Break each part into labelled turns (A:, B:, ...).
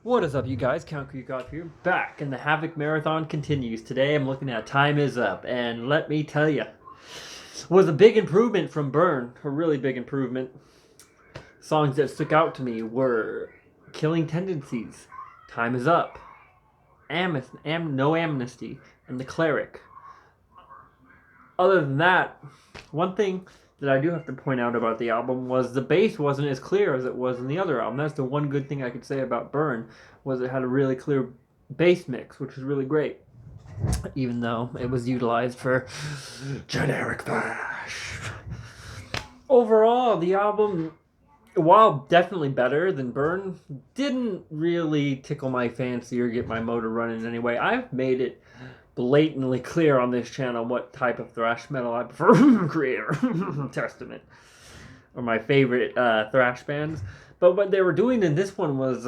A: What is up, you guys? Count Got here, back, and the Havok Marathon continues. Today I'm looking at Time Is Up, and let me tell you, was a big improvement from Burn, a really big improvement. Songs that stuck out to me were Killing Tendencies, Time Is Up, No Amnesty, and The Cleric. Other than that, one thing that I do have to point out about the album was the bass wasn't as clear as it was in the other album. That's the one good thing I could say about Burn, was it had a really clear bass mix, which was really great. Even though it was utilized for generic thrash. Overall, the album, while definitely better than Burn, didn't really tickle my fancy or get my motor running in any way. I've made it blatantly clear on this channel what type of thrash metal I prefer. Creator, Testament, or my favorite thrash bands. But what they were doing in this one was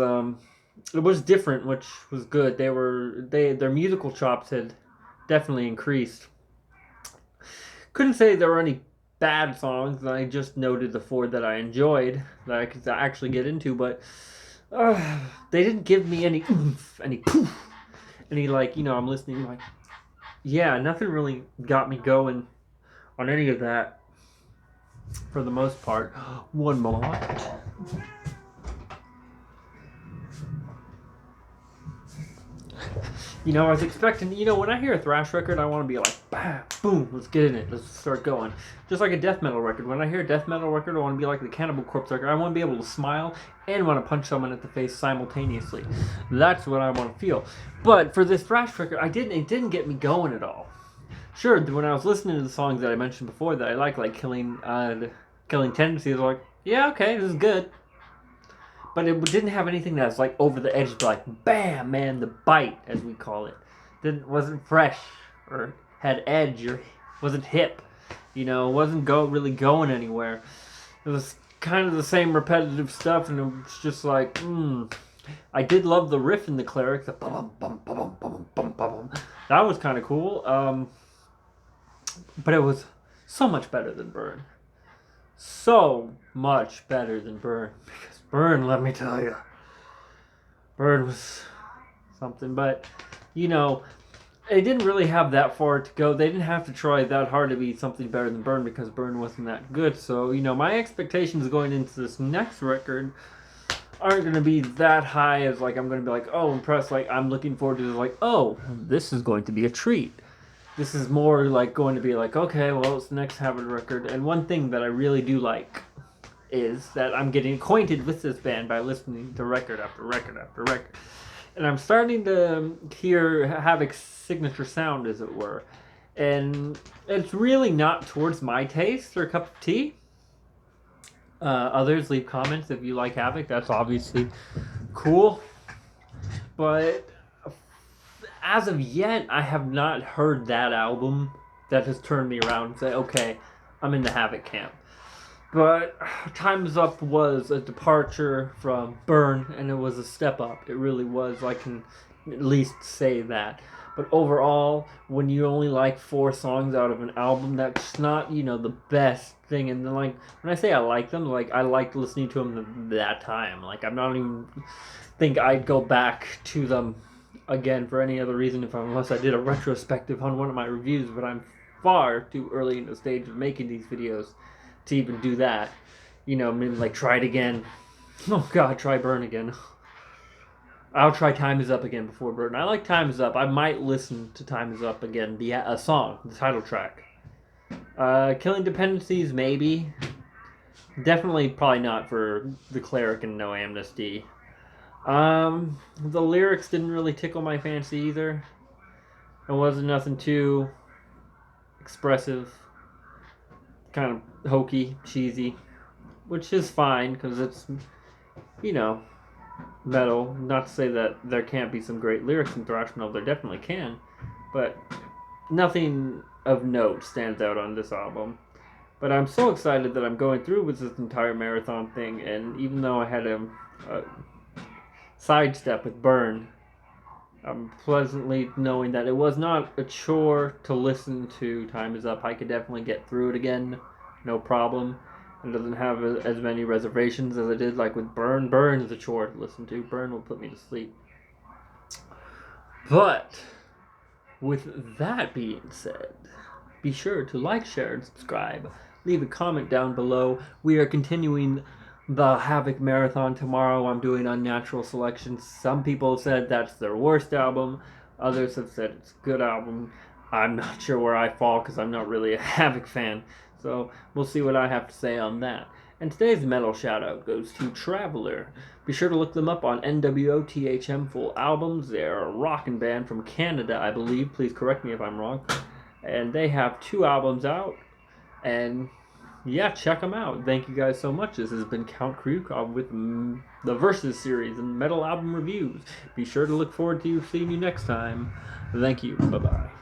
A: it was different, which was good. Their musical chops had definitely increased. Couldn't say there were any bad songs. I just noted the four that I enjoyed that I could actually get into, but they didn't give me any oomph, any poof, any, like, I'm listening like, yeah, nothing really got me going on any of that for the most part. One moment. I was expecting, when I hear a thrash record, I want to be like, bam, boom, let's get in it, let's start going. Just like a death metal record. When I hear a death metal record, I want to be like the Cannibal Corpse record. I want to be able to smile and want to punch someone at the face simultaneously. That's what I want to feel. But for this thrash record, it didn't get me going at all. Sure, when I was listening to the songs that I mentioned before that I like Killing Tendencies, I was like, yeah, okay, this is good. But it didn't have anything that was like over the edge, like bam, man, the bite, as we call it. Wasn't fresh or had edge or wasn't hip. Wasn't really going anywhere. It was kind of the same repetitive stuff, and it was just like, I did love the riff in The Cleric, the bum bum bum bum bum bum. That was kind of cool. But it was so much better than Burn. So much better than Burn. Because Burn, let me tell you, Burn was something. But, they didn't really have that far to go. They didn't have to try that hard to be something better than Burn because Burn wasn't that good. So, my expectations going into this next record aren't going to be that high as, like, I'm going to be like, oh, impressed. Like, I'm looking forward to, like, oh, this is going to be a treat. This is more like going to be like, okay, well, it's the next Havok record. And one thing that I really do like is that I'm getting acquainted with this band by listening to record after record after record. And I'm starting to hear Havok's signature sound, as it were. And it's really not towards my taste or cup of tea. Others leave comments if you like Havok. That's obviously cool. But as of yet, I have not heard that album that has turned me around and say, okay, I'm in the Havok camp. But Time's Up was a departure from Burn, and it was a step up. It really was. I can at least say that. But overall, when you only like 4 songs out of an album, that's not, the best thing. And then, like, when I say I like them, like, I liked listening to them that time. Like, I'm not even think I'd go back to them again for any other reason unless I did a retrospective on one of my reviews, but I'm far too early in the stage of making these videos to even do that. Maybe like try it again. Oh god, try Burn again. I'll try Time Is Up again before Burn. I like Time Is Up. I might listen to Time Is Up again, the song, the title track. Killing Dependencies, maybe. Definitely probably not for The Cleric and No Amnesty. The lyrics didn't really tickle my fancy either. It wasn't nothing too expressive, kind of hokey, cheesy, which is fine because it's, metal. Not to say that there can't be some great lyrics in thrash metal, there definitely can, but nothing of note stands out on this album. But I'm so excited that I'm going through with this entire marathon thing, and even though I had a sidestep with Burn, I'm pleasantly knowing that it was not a chore to listen to Time Is Up. I could definitely get through it again, no problem. and doesn't have as many reservations as I did, like with Burn. Burn is a chore to listen to. Burn will put me to sleep. But with that being said, be sure to like, share, and subscribe. Leave a comment down below. We are continuing the Havok Marathon tomorrow. I'm doing Unnatural Selections. Some people said that's their worst album. Others have said it's a good album. I'm not sure where I fall because I'm not really a Havok fan. So we'll see what I have to say on that. And today's metal shoutout goes to Traveler. Be sure to look them up on NWOTHM Full Albums. They're a rockin' band from Canada, I believe. Please correct me if I'm wrong. And they have 2 albums out. And yeah, check them out. Thank you guys so much. This has been Count Kryukov with the Versus series and metal album reviews. Be sure to look forward to seeing you next time. Thank you. Bye-bye.